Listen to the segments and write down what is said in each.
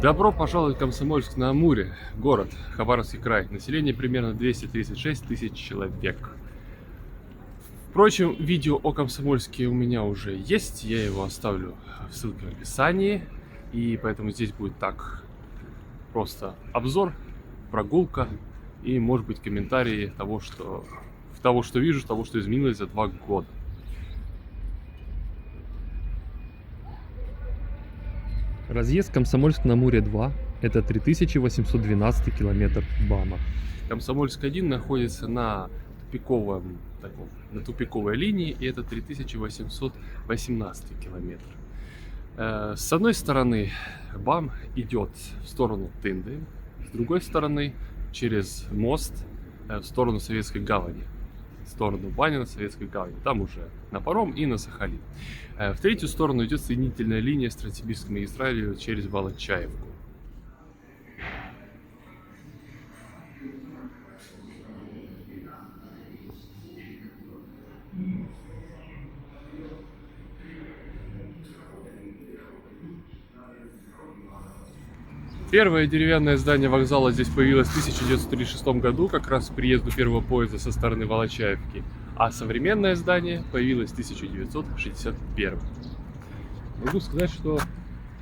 Добро пожаловать в Комсомольск-на-Амуре, город Хабаровский край. Население примерно 236 тысяч человек. Впрочем, видео о Комсомольске у меня уже есть, я его оставлю в ссылке в описании. И поэтому здесь будет так, просто обзор, прогулка и, может быть, комментарии того, что вижу, того, что изменилось за 2 года. Разъезд Комсомольск-на-Амуре 2 – это 3812 километр БАМа. Комсомольск-1 находится на тупиковой линии, и это 3818 километр. С одной стороны БАМ идет в сторону Тынды, с другой стороны через мост в сторону Советской гавани, в сторону Банина, Советской гавани, там уже на паром и на Сахалин. В третью сторону идет соединительная линия с Транссибирской магистралью через Волочаевку. Первое деревянное здание вокзала здесь появилось в 1936 году, как раз к приезду первого поезда со стороны Волочаевки, а современное здание появилось в 1961. Могу сказать, что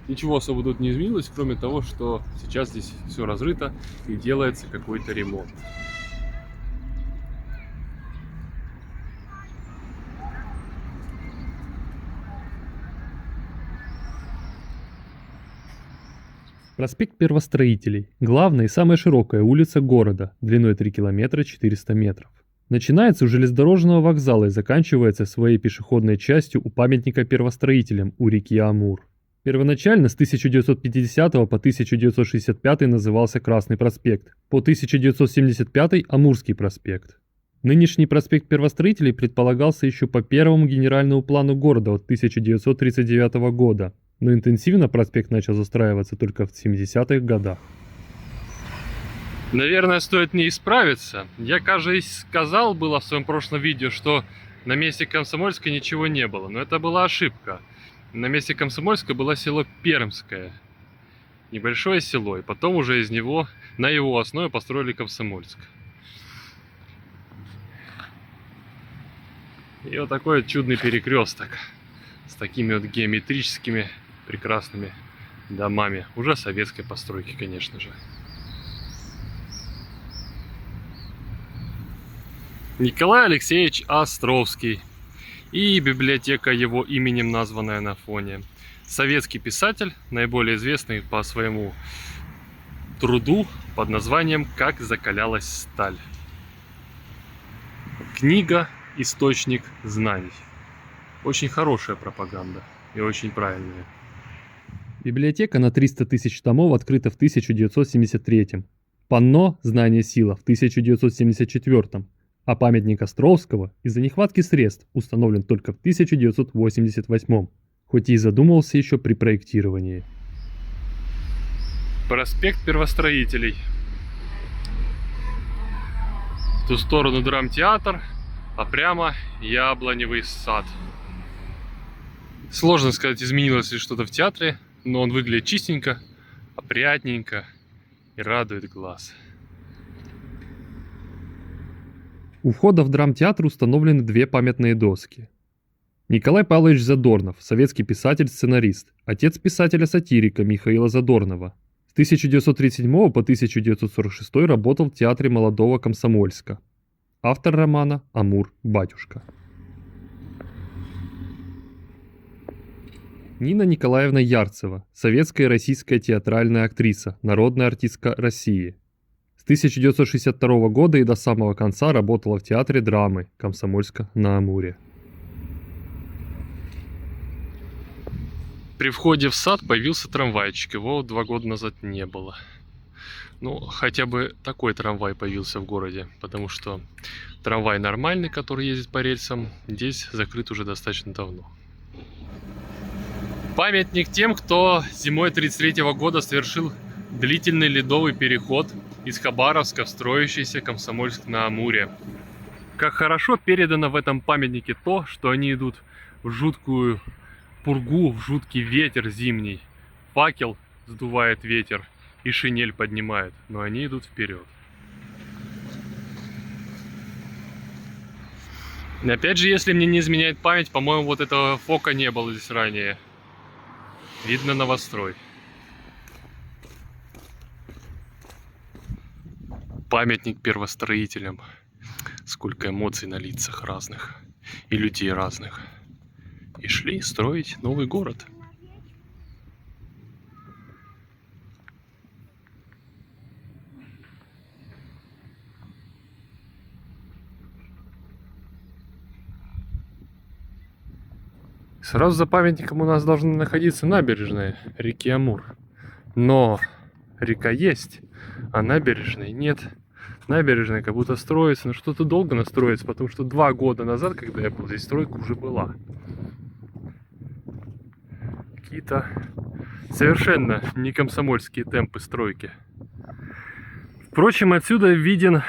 ничего особо тут не изменилось, кроме того, что сейчас здесь все разрыто и делается какой-то ремонт. Проспект Первостроителей – главная и самая широкая улица города, длиной 3 километра 400 метров. Начинается у железнодорожного вокзала и заканчивается своей пешеходной частью у памятника первостроителям у реки Амур. Первоначально с 1950 по 1965 назывался Красный проспект, по 1975 – Амурский проспект. Нынешний проспект Первостроителей предполагался еще по первому генеральному плану города от 1939 года, но интенсивно проспект начал застраиваться только в 70-х годах. Наверное, стоит мне исправиться. Я, кажется, сказал было в своем прошлом видео, что на месте Комсомольска ничего не было, но это была ошибка. На месте Комсомольска было село Пермское, небольшое село, и потом уже из него, на его основе построили Комсомольск. И вот такой вот чудный перекресток с такими вот геометрическими прекрасными домами, уже советской постройки, конечно же. Николай Алексеевич Островский и библиотека его именем, названная на фоне. Советский писатель, наиболее известный по своему труду под названием «Как закалялась сталь». Книга «Источник знаний». Очень хорошая пропаганда и очень правильная. Библиотека на 300 тысяч томов открыта в 1973, панно «Знание сила» в 1974, а памятник Островского из-за нехватки средств установлен только в 1988, хоть и задумывался еще при проектировании. Проспект Первостроителей. В ту сторону драмтеатр, а прямо Яблоневый сад. Сложно сказать, изменилось ли что-то в театре, но он выглядит чистенько, опрятненько и радует глаз. У входа в драмтеатр установлены 2 памятные доски. Николай Павлович Задорнов, советский писатель-сценарист, отец писателя-сатирика Михаила Задорнова. С 1937 по 1946 работал в театре молодого Комсомольска. Автор романа «Амур, батюшка». Нина Николаевна Ярцева, советская и российская театральная актриса, народная артистка России. С 1962 года и до самого конца работала в театре драмы Комсомольска-на-Амуре. При входе в сад появился трамвайчик, его 2 года назад не было. Ну, хотя бы такой трамвай появился в городе, потому что трамвай нормальный, который ездит по рельсам, здесь закрыт уже достаточно давно. Памятник тем, кто зимой 1933 года совершил длительный ледовый переход из Хабаровска в строящийся Комсомольск-на-Амуре. Как хорошо передано в этом памятнике то, что они идут в жуткую пургу, в жуткий ветер зимний. Факел сдувает ветер и шинель поднимает, но они идут вперед. И опять же, если мне не изменяет память, по-моему, вот этого фока не было здесь ранее. Видно новострой. Памятник первостроителям. Сколько эмоций на лицах разных. И людей разных. И шли строить новый город. Сразу за памятником у нас должна находиться набережная реки Амур. Но река есть, а набережной нет. Набережная как будто строится, но что-то долго настроится, потому что 2 года назад, когда я был здесь, стройка уже была. Какие-то совершенно не комсомольские темпы стройки. Впрочем, отсюда виден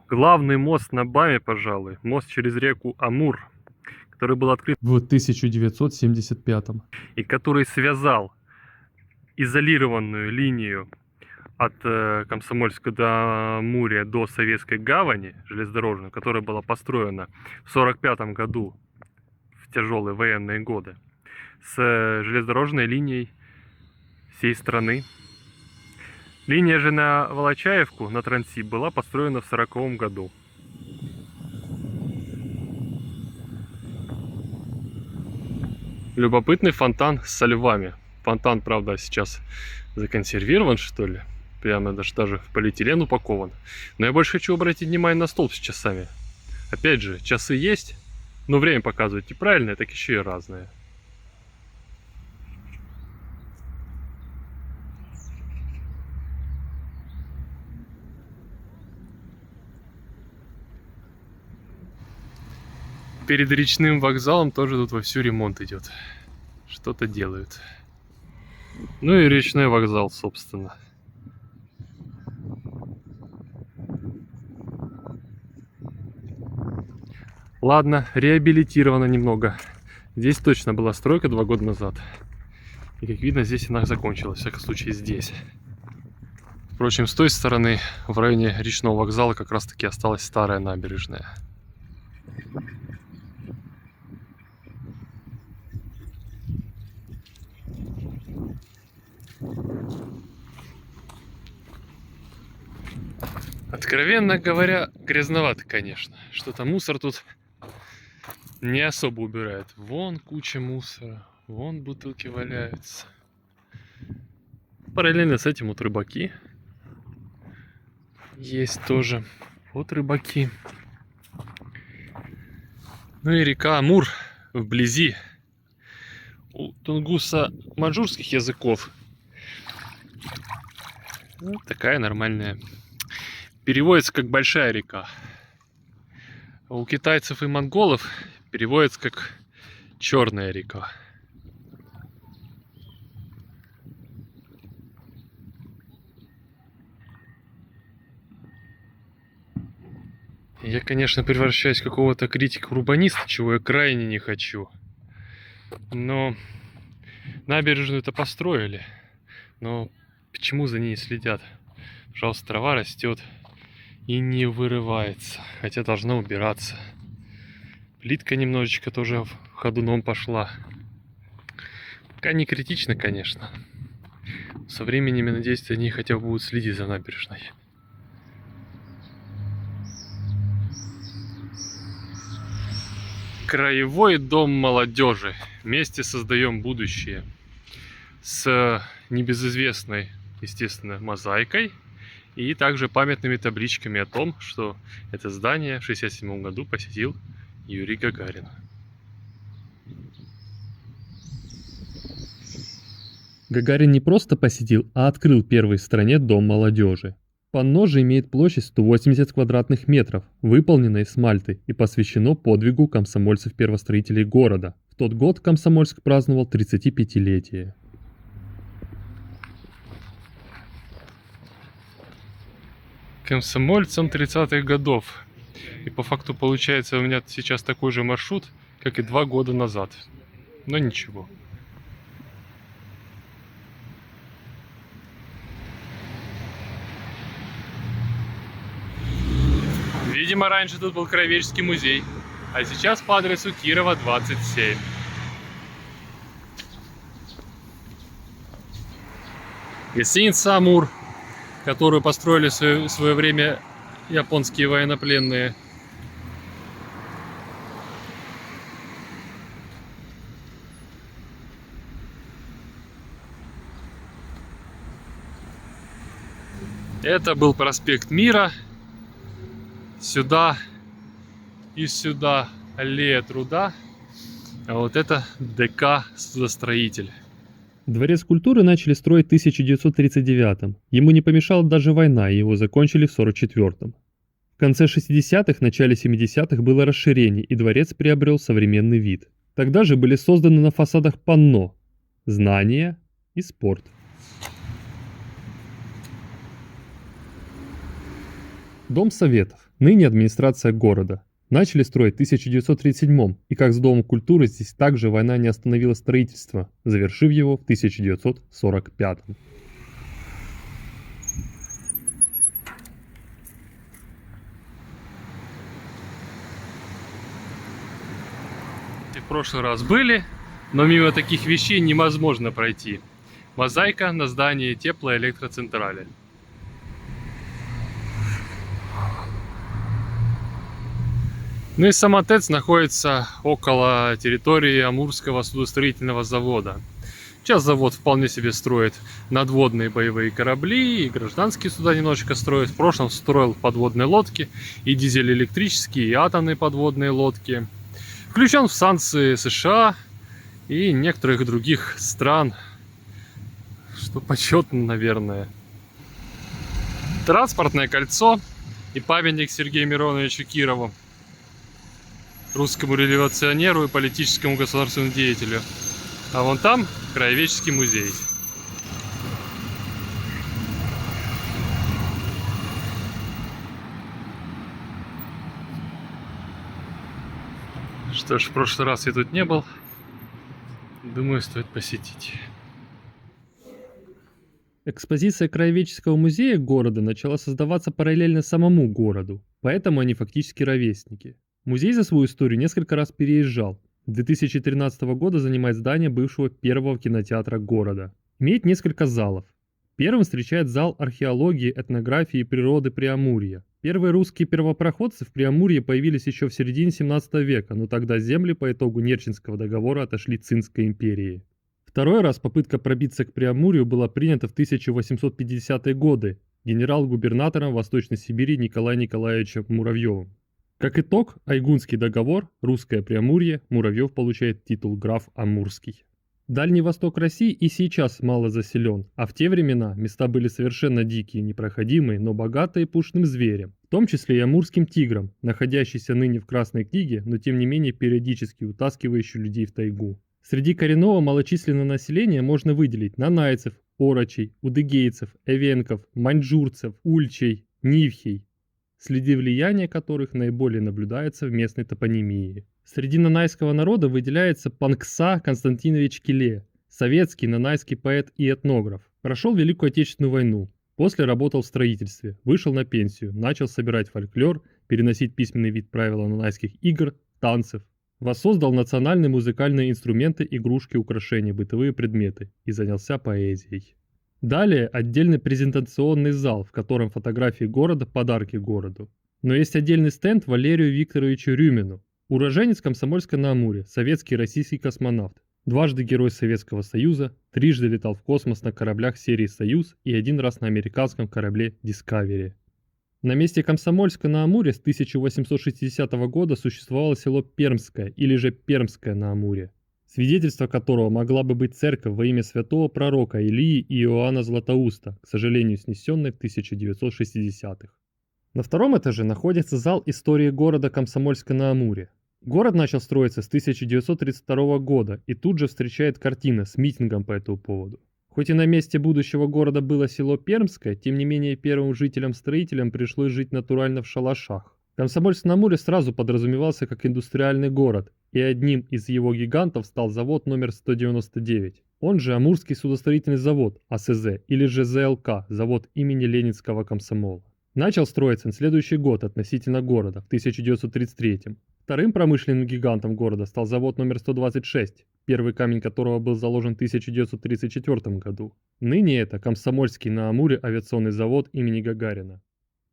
главный мост на Баме, пожалуй. Мост через реку Амур, который был открыт В 1975. и который связал изолированную линию от Комсомольска до Амурия до Советской гавани железнодорожную, которая была построена в 1945 году в тяжелые военные годы, с железнодорожной линией всей страны. Линия же на Волочаевку, на Транси, была построена в 1940 году. Любопытный фонтан со львами. Фонтан, правда, сейчас законсервирован, что ли. Прямо даже в полиэтилен упакован. Но я больше хочу обратить внимание на столб с часами. Опять же, часы есть, но время показывают и правильное, так еще и разное. Перед речным вокзалом тоже тут вовсю ремонт идет. Что-то делают. Ну и речной вокзал, собственно. Ладно, реабилитировано немного. Здесь точно была стройка 2 года назад. И как видно, здесь она закончилась. В всяком случае, здесь. Впрочем, с той стороны, в районе речного вокзала, как раз таки осталась старая набережная. Откровенно говоря, грязновато, конечно. Что-то мусор тут не особо убирает. Вон куча мусора, вон бутылки валяются. Параллельно с этим вот рыбаки есть тоже. Вот рыбаки. Ну и река Амур вблизи. У тунгуса маньчжурских языков вот такая нормальная. Переводится как большая река. А у китайцев и монголов переводится как черная река. Я, конечно, превращаюсь в какого-то критика-урбаниста, чего я крайне не хочу. Но набережную-то построили. Но почему за ней следят? Пожалуйста, трава растет и не вырывается, хотя должна убираться. Плитка немножечко тоже ходуном пошла. Пока не критично, конечно. Со временем, я надеюсь, они хотя бы будут следить за набережной. Краевой дом молодежи. Вместе создаем будущее. С небезызвестной, естественно, мозаикой. И также памятными табличками о том, что это здание в 1967 году посетил Юрий Гагарин. Гагарин не просто посетил, а открыл первый в стране дом молодежи. Панно же имеет площадь 180 квадратных метров, выполнено из смальты и посвящено подвигу комсомольцев-первостроителей города. В тот год Комсомольск праздновал 35-летие. Комсомольцам 30-х годов. И по факту получается у меня сейчас такой же маршрут, как и 2 года назад. Но ничего. Видимо, раньше тут был Краеведческий музей, а сейчас по адресу Кирова, 27. Гостиница «Амур», которую построили в свое время японские военнопленные. Это был проспект Мира. Сюда и сюда аллея Труда. А вот это ДК «Судостроитель». Дворец культуры начали строить в 1939-м. Ему не помешала даже война, и его закончили в 1944-м. В конце 60-х, начале 70-х было расширение, и дворец приобрел современный вид. Тогда же были созданы на фасадах панно «Знания» и «Спорт». Дом Советов, ныне администрация города. Начали строить в 1937-м, и как с Домом культуры здесь также война не остановила строительство, завершив его в 1945-м. В прошлый раз были, но мимо таких вещей невозможно пройти. Мозаика на здании теплоэлектроцентрали. Ну и сама ТЭЦ находится около территории Амурского судостроительного завода. Сейчас завод вполне себе строит надводные боевые корабли, и гражданские суда немножечко строит. В прошлом строил подводные лодки, и дизель-электрические, и атомные подводные лодки. Включен в санкции США и некоторых других стран, что почетно, наверное. Транспортное кольцо и памятник Сергею Мироновичу Кирову, русскому революционеру и политическому государственному деятелю. А вон там Краеведческий музей. Что ж, в прошлый раз я тут не был. Думаю, стоит посетить. Экспозиция Краеведческого музея города начала создаваться параллельно самому городу, поэтому они фактически ровесники. Музей за свою историю несколько раз переезжал. С 2013 года занимает здание бывшего первого кинотеатра города. Имеет несколько залов. Первым встречает зал археологии, этнографии и природы Преамурья. Первые русские первопроходцы в Преамурье появились еще в середине 17 века, но тогда земли по итогу Нерчинского договора отошли Цинской империи. Второй раз попытка пробиться к Преамурью была принята в 1850-е годы генерал-губернатором Восточной Сибири Николаем Николаевичем Муравьевым. Как итог, Айгунский договор, русское Преамурье, Муравьев получает титул граф Амурский. Дальний восток России и сейчас мало заселен, а в те времена места были совершенно дикие, непроходимые, но богатые пушным зверем, в том числе и амурским тигром, находящийся ныне в Красной книге, но тем не менее периодически утаскивающий людей в тайгу. Среди коренного малочисленного населения можно выделить нанайцев, орочей, удыгейцев, эвенков, маньчжурцев, ульчей, нивхей, следы влияния которых наиболее наблюдаются в местной топонимии. Среди нанайского народа выделяется Панкса Константинович Келе, советский нанайский поэт и этнограф. Прошел Великую Отечественную войну, после работал в строительстве, вышел на пенсию, начал собирать фольклор, переносить письменный вид правила нанайских игр, танцев. Воссоздал национальные музыкальные инструменты, игрушки, украшения, бытовые предметы и занялся поэзией. Далее отдельный презентационный зал, в котором фотографии города, подарки городу. Но есть отдельный стенд Валерию Викторовичу Рюмину. Уроженец Комсомольска-на-Амуре, советский и российский космонавт. Дважды Герой Советского Союза, трижды летал в космос на кораблях серии «Союз» и один раз на американском корабле «Дискавери». На месте Комсомольска-на-Амуре с 1860 года существовало село Пермское или же Пермское на Амуре, свидетельство которого могла бы быть церковь во имя святого пророка Илии и Иоанна Златоуста, к сожалению снесенной в 1960-х. На втором этаже находится зал истории города Комсомольска-на-Амуре. Город начал строиться с 1932 года и тут же встречает картина с митингом по этому поводу. Хоть и на месте будущего города было село Пермское, тем не менее первым жителям-строителям пришлось жить натурально в шалашах. Комсомольск-на-Амуре сразу подразумевался как индустриальный город, и одним из его гигантов стал завод номер 199, он же Амурский судостроительный завод АСЗ или же ЗЛК, завод имени Ленинского комсомола. Начал строиться на следующий год относительно города, в 1933. Вторым промышленным гигантом города стал завод номер 126, первый камень которого был заложен в 1934 году. Ныне это Комсомольский на Амуре авиационный завод имени Гагарина.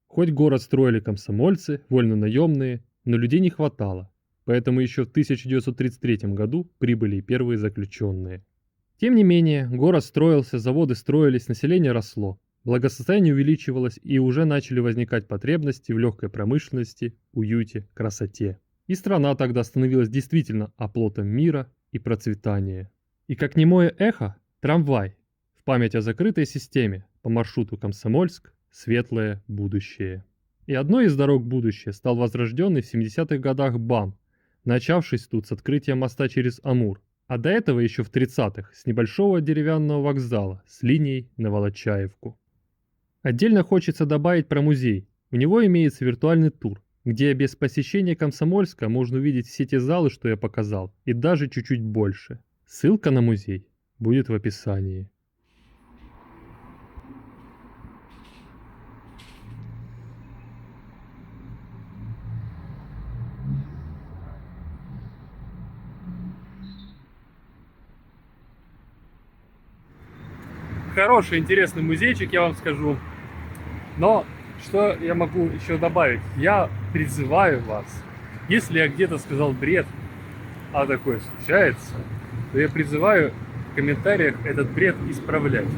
Хоть город строили комсомольцы, вольнонаемные, но людей не хватало, поэтому еще в 1933 году прибыли и первые заключенные. Тем не менее, город строился, заводы строились, население росло. Благосостояние увеличивалось, и уже начали возникать потребности в легкой промышленности, уюте, красоте. И страна тогда становилась действительно оплотом мира и процветания. И как немое эхо, трамвай в память о закрытой системе по маршруту Комсомольск, светлое будущее. И одной из дорог будущее стал возрожденный в 70-х годах БАМ, начавшись тут с открытия моста через Амур, а до этого еще в 30-х с небольшого деревянного вокзала с линией на Волочаевку. Отдельно хочется добавить про музей. У него имеется виртуальный тур, где без посещения Комсомольска можно увидеть все те залы, что я показал, и даже чуть-чуть больше. Ссылка на музей будет в описании. Хороший, интересный музейчик, я вам скажу. Но что я могу еще добавить? Я призываю вас, если я где-то сказал бред, а такое случается, то я призываю в комментариях этот бред исправлять,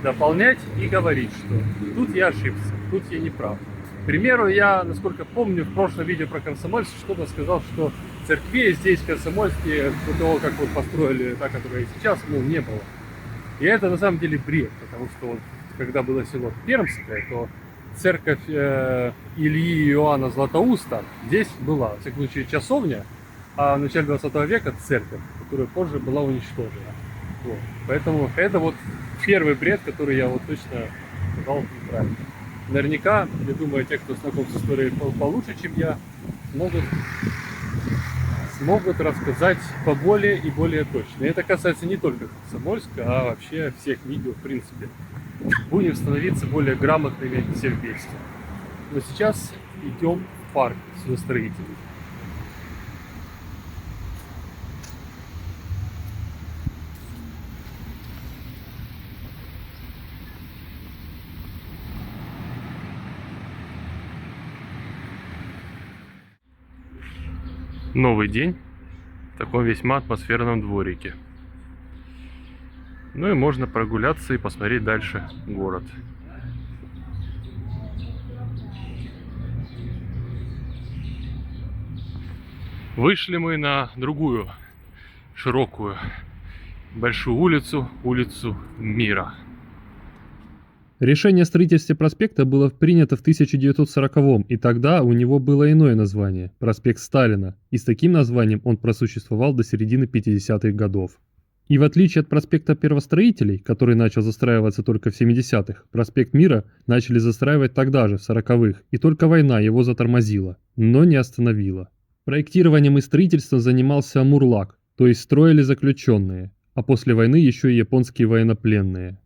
дополнять и говорить, что тут я ошибся, тут я не прав. К примеру, я, насколько помню, в прошлом видео про Комсомольск что-то сказал, что церквей здесь, в Комсомольске, до того, как вот построили та, которая сейчас, не было. И это на самом деле бред, потому что вот, когда было село Пермское, то церковь Ильи и Иоанна Златоуста здесь была, в всяком случае, часовня, а в начале 20 века церковь, которая позже была уничтожена. Вот. Поэтому это вот первый бред, который я вот точно сказал неправильно. Наверняка, я думаю, те, кто знаком с историей получше, чем я, смогут рассказать поболее и более точно. И это касается не только Комсомольска, а вообще всех видео в принципе. Будем становиться более грамотными все вместе. Но сейчас идем в парк судостроителей. Новый день в таком весьма атмосферном дворике. Ну и можно прогуляться и посмотреть дальше город. Вышли мы на другую широкую большую улицу, улицу Мира. Решение о строительстве проспекта было принято в 1940-м, и тогда у него было иное название – проспект Сталина, и с таким названием он просуществовал до середины 50-х годов. И в отличие от проспекта Первостроителей, который начал застраиваться только в 70-х, проспект Мира начали застраивать тогда же, в 40-х, и только война его затормозила, но не остановила. Проектированием и строительством занимался Амурлак, то есть строили заключенные, а после войны еще и японские военнопленные.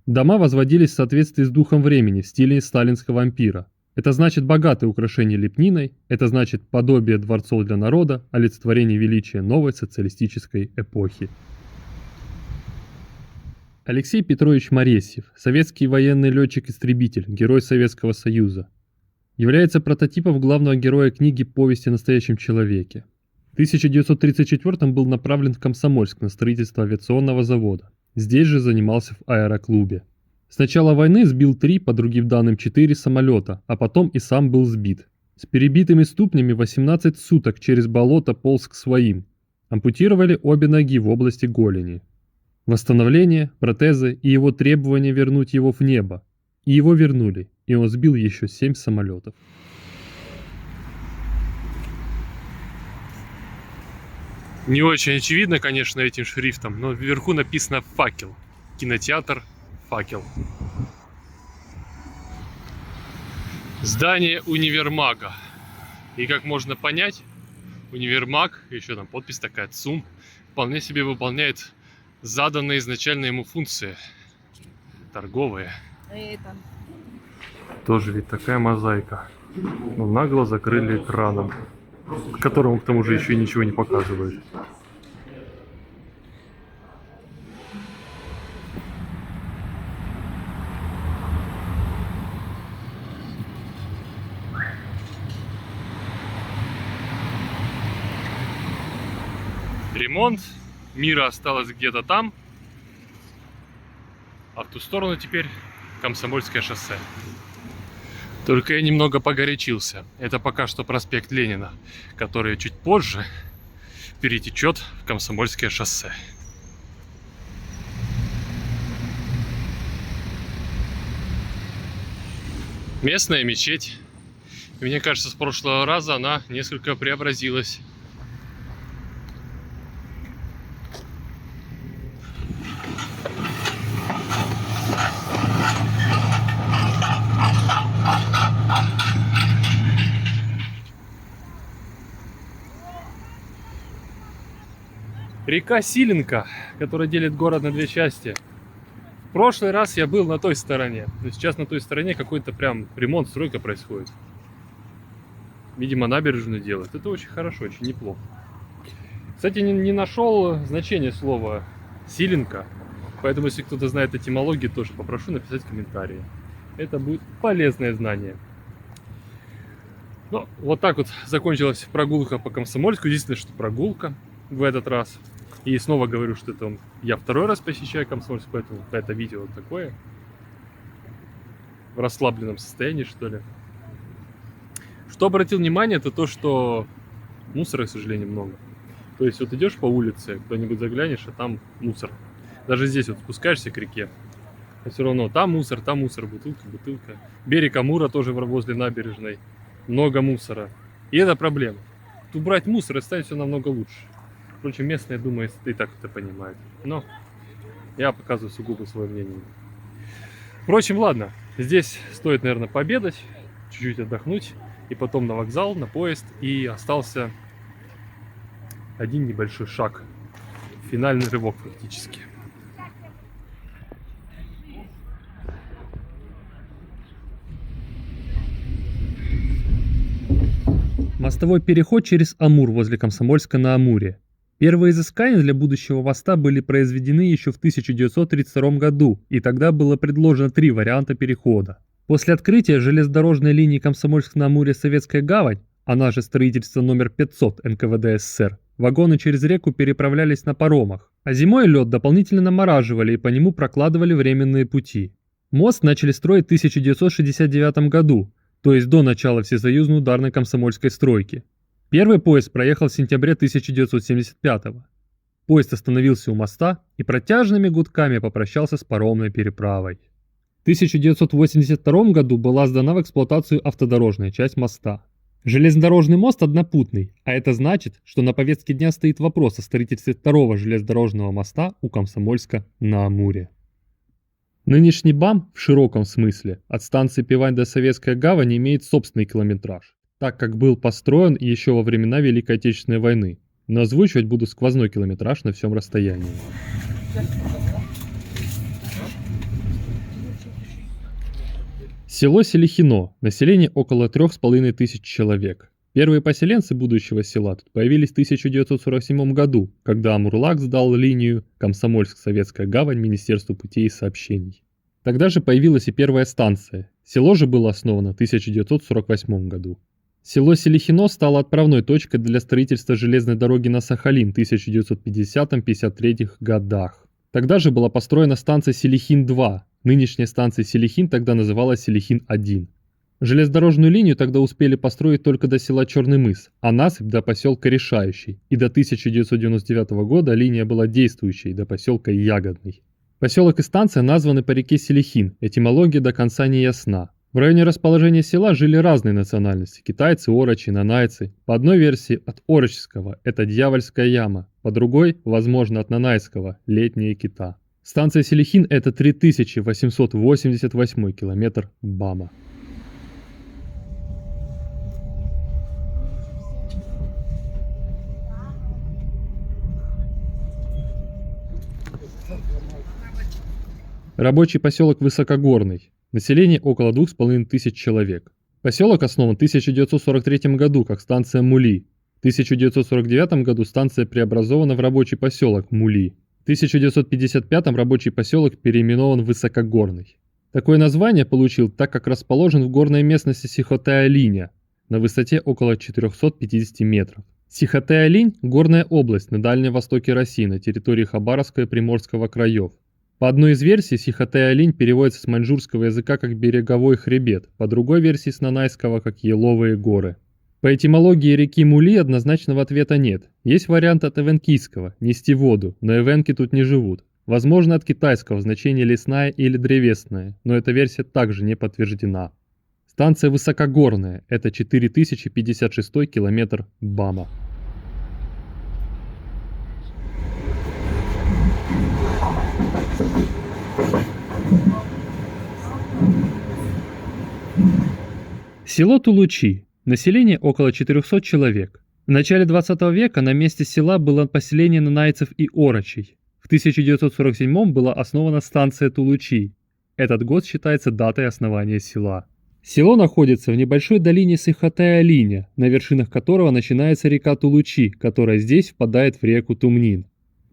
Дома возводились в соответствии с духом времени в стиле сталинского ампира. Это значит богатые украшения лепниной, это значит подобие дворцов для народа, олицетворение величия новой социалистической эпохи. Алексей Петрович Моресьев, советский военный летчик-истребитель, герой Советского Союза. Является прототипом главного героя книги «Повесть о настоящем человеке». В 1934 был направлен в Комсомольск на строительство авиационного завода. Здесь же занимался в аэроклубе. С начала войны сбил 3, по другим данным 4 самолета, а потом и сам был сбит. С перебитыми ступнями 18 суток через болото полз к своим. Ампутировали обе ноги в области голени. Восстановление, протезы и его требование вернуть его в небо. И его вернули, и он сбил еще 7 самолетов. Не очень очевидно, конечно, этим шрифтом, но вверху написано «Факел». Кинотеатр «Факел». Здание универмага. И как можно понять, универмаг, еще там подпись такая ЦУМ, вполне себе выполняет заданные изначально ему функции торговые. Тоже ведь такая мозаика. Но нагло закрыли экраном, которому к тому же еще и ничего не показывает. Ремонт. Мира осталось где-то там. А в ту сторону теперь Комсомольское шоссе. Только я немного погорячился. Это пока что проспект Ленина, который чуть позже перетечет в Комсомольское шоссе. Местная мечеть. И мне кажется, с прошлого раза она несколько преобразилась. Река Силенка, которая делит город на две части. В прошлый раз я был на той стороне, но сейчас на той стороне какой-то прям ремонт, стройка происходит. Видимо, набережную делают. Это очень хорошо, очень неплохо. Кстати, не нашел значение слова Силенка, поэтому если кто-то знает этимологию, тоже попрошу написать комментарии. Это будет полезное знание. Ну, вот так вот закончилась прогулка по Комсомольску. Единственное, что прогулка в этот раз. И снова говорю, что это я второй раз посещаю Комсомольск, поэтому это видео вот такое. В расслабленном состоянии, что ли. Что обратил внимание, это то, что мусора, к сожалению, много. То есть вот идешь по улице, кто-нибудь заглянешь, а там мусор. Даже здесь вот спускаешься к реке, а все равно там мусор, бутылка, бутылка. Берег Амура тоже возле набережной. Много мусора. И это проблема. Убрать мусор и ставить все намного лучше. Впрочем, местные, думаю, и так это понимают. Но я показываю сугубо свое мнение. Впрочем, ладно. Здесь стоит, наверное, пообедать, чуть-чуть отдохнуть. И потом на вокзал, на поезд. И остался один небольшой шаг. Финальный рывок фактически. Мостовой переход через Амур возле Комсомольска на Амуре. Первые изыскания для будущего моста были произведены еще в 1932 году, и тогда было предложено 3 варианта перехода. После открытия железнодорожной линии Комсомольск на Амуре Советская гавань, она же строительство номер 500 НКВД СССР, вагоны через реку переправлялись на паромах, а зимой лед дополнительно намораживали и по нему прокладывали временные пути. Мост начали строить в 1969 году, то есть до начала всесоюзной ударной комсомольской стройки. Первый поезд проехал в сентябре 1975 года. Поезд остановился у моста и протяжными гудками попрощался с паромной переправой. В 1982 году была сдана в эксплуатацию автодорожная часть моста. Железнодорожный мост однопутный, а это значит, что на повестке дня стоит вопрос о строительстве второго железнодорожного моста у Комсомольска на Амуре. Нынешний БАМ, в широком смысле, от станции Пивань до Советская гавань имеет собственный километраж, так как был построен еще во времена Великой Отечественной войны, но озвучивать буду сквозной километраж на всем расстоянии. Село Селихино, население около 3500 человек. Первые поселенцы будущего села тут появились в 1947 году, когда Амурлак сдал линию Комсомольск-Советская гавань Министерству путей и сообщений. Тогда же появилась и первая станция. Село же было основано в 1948 году. Село Селихино стало отправной точкой для строительства железной дороги на Сахалин в 1950-53 годах. Тогда же была построена станция Селихин-2. Нынешняя станция Селихин тогда называлась Селихин-1. Железнодорожную линию тогда успели построить только до села Черный мыс, а насыпь до поселка Решающий, и до 1999 года линия была действующей до поселка Ягодный. Поселок и станция названы по реке Селихин, этимология до конца не ясна. В районе расположения села жили разные национальности – китайцы, орочи, нанайцы. По одной версии от орочского – это дьявольская яма, по другой – возможно от нанайского – летняя кита. Станция Селихин – это 3888 километр БАМа. Рабочий поселок Высокогорный. Население около 2500 человек. Поселок основан в 1943 году как станция Мули. В 1949 году станция преобразована в рабочий поселок Мули. В 1955 рабочий поселок переименован в Высокогорный. Такое название получил, так как расположен в горной местности Сихотэ-Алиня на высоте около 450 метров. Сихотэ-Алинь – горная область на Дальнем Востоке России на территории Хабаровского и Приморского краев. По одной из версий, Сихотэ-Алинь переводится с маньчжурского языка как «береговой хребет», по другой версии с нанайского как «еловые горы». По этимологии реки Мули однозначного ответа нет. Есть вариант от эвенкийского – «нести воду», но эвенки тут не живут. Возможно, от китайского значение «лесная» или «древесная», но эта версия также не подтверждена. Станция высокогорная – это 4056 километр БАМа. Село Тулучи. Население около 400 человек. В начале 20 века на месте села было поселение нанайцев и орочей. В 1947 была основана станция Тулучи. Этот год считается датой основания села. Село находится в небольшой долине Сихотэ-Алиня, на вершинах которого начинается река Тулучи, которая здесь впадает в реку Тумнин.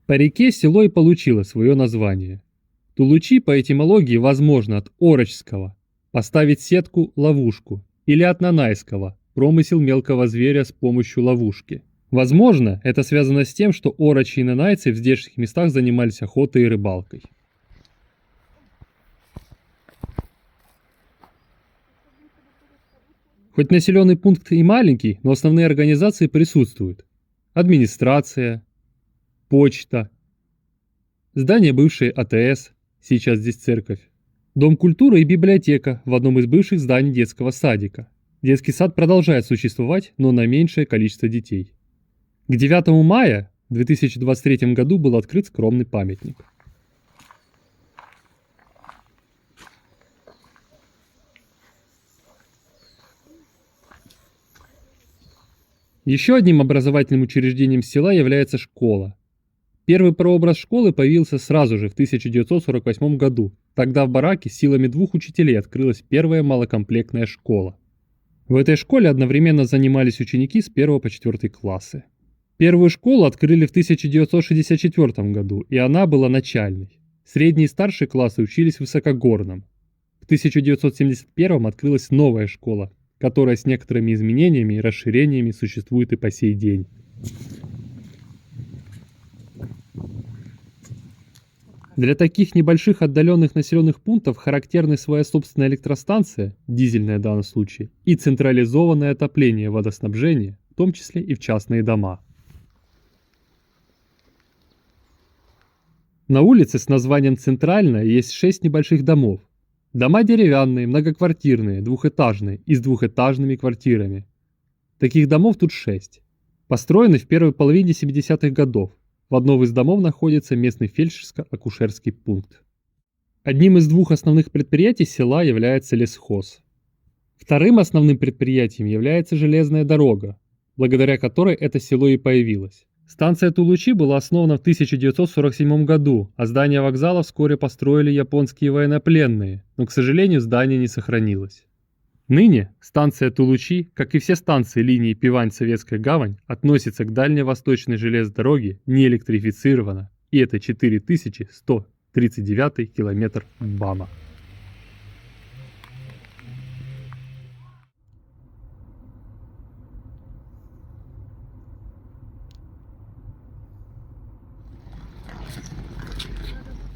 По реке село и получило свое название. Тулучи по этимологии возможно от орочского – поставить сетку, ловушку, или от нанайского – промысел мелкого зверя с помощью ловушки. Возможно, это связано с тем, что орочи и нанайцы в здешних местах занимались охотой и рыбалкой. Хоть населенный пункт и маленький, но основные организации присутствуют. Администрация, почта, здание бывшей АТС, сейчас здесь церковь, дом культуры и библиотека в одном из бывших зданий детского садика. Детский сад продолжает существовать, но на меньшее количество детей. К 9 мая в 2023 году был открыт скромный памятник. Еще одним образовательным учреждением села является школа. Первый прообраз школы появился сразу же в 1948 году. Тогда в бараке силами 2 учителей открылась первая малокомплектная школа. В этой школе одновременно занимались ученики с 1 по 4 классы. Первую школу открыли в 1964 году, и она была начальной. Средние и старшие классы учились в Высокогорном. В 1971 открылась новая школа, которая с некоторыми изменениями и расширениями существует и по сей день. Для таких небольших отдаленных населенных пунктов характерны своя собственная электростанция, дизельная в данном случае, и централизованное отопление водоснабжения, в том числе и в частные дома. На улице с названием «Центральная» есть 6 небольших домов. Дома деревянные, многоквартирные, двухэтажные и с двухэтажными квартирами. Таких домов тут 6. Построены в первой половине 70-х годов. В одном из домов находится местный фельдшерско-акушерский пункт. Одним из 2 основных предприятий села является лесхоз. Вторым основным предприятием является железная дорога, благодаря которой это село и появилось. Станция Тулучи была основана в 1947 году, а здание вокзала вскоре построили японские военнопленные, но, к сожалению, здание не сохранилось. Ныне станция Тулучи, как и все станции линии Пивань-Советская гавань, относится к дальневосточной железной дороге, не электрифицирована, и это 4139 километр БАМа.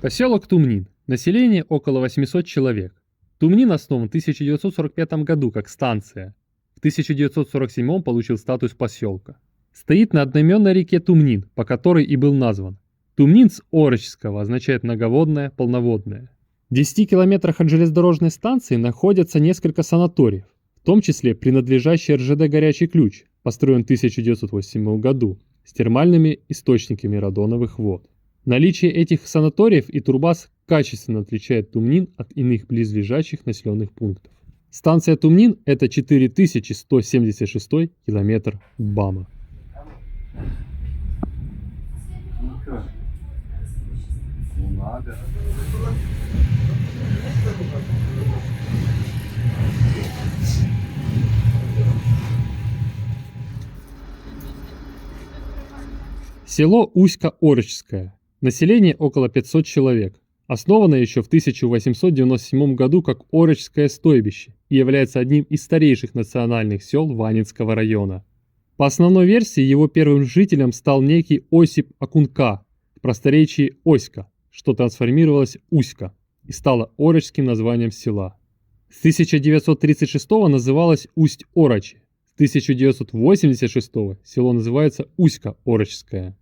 Поселок Тумнин. Население около 800 человек. Тумнин основан в 1945 году как станция. В 1947 получил статус поселка. Стоит на одноименной реке Тумнин, по которой и был назван. Тумнин с орочского означает многоводная, полноводная. В 10 километрах от железнодорожной станции находятся несколько санаториев, в том числе принадлежащий РЖД «Горячий ключ», построен в 1987 году, с термальными источниками радоновых вод. Наличие этих санаториев и турбаз качественно отличает Тумнин от иных близлежащих населенных пунктов. Станция Тумнин – это 4176 километр БАМа. Луна, да. Село Усько-Орочское. Население около 500 человек. Основано еще в 1897 году как Орочское стойбище и является одним из старейших национальных сел Ванинского района. По основной версии, его первым жителем стал некий Осип Акунка, в просторечии Оська, что трансформировалось Уська и стало орочским названием села. С 1936 называлось Усть-Орочи, с 1986 село называется Усько-Орочское.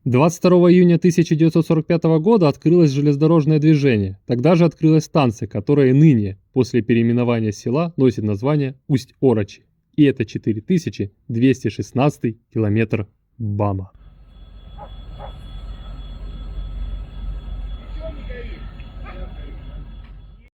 22 июня 1945 года открылось железнодорожное движение. Тогда же открылась станция, которая ныне, после переименования села, носит название Усть-Орочи. И это 4216 километр БАМа.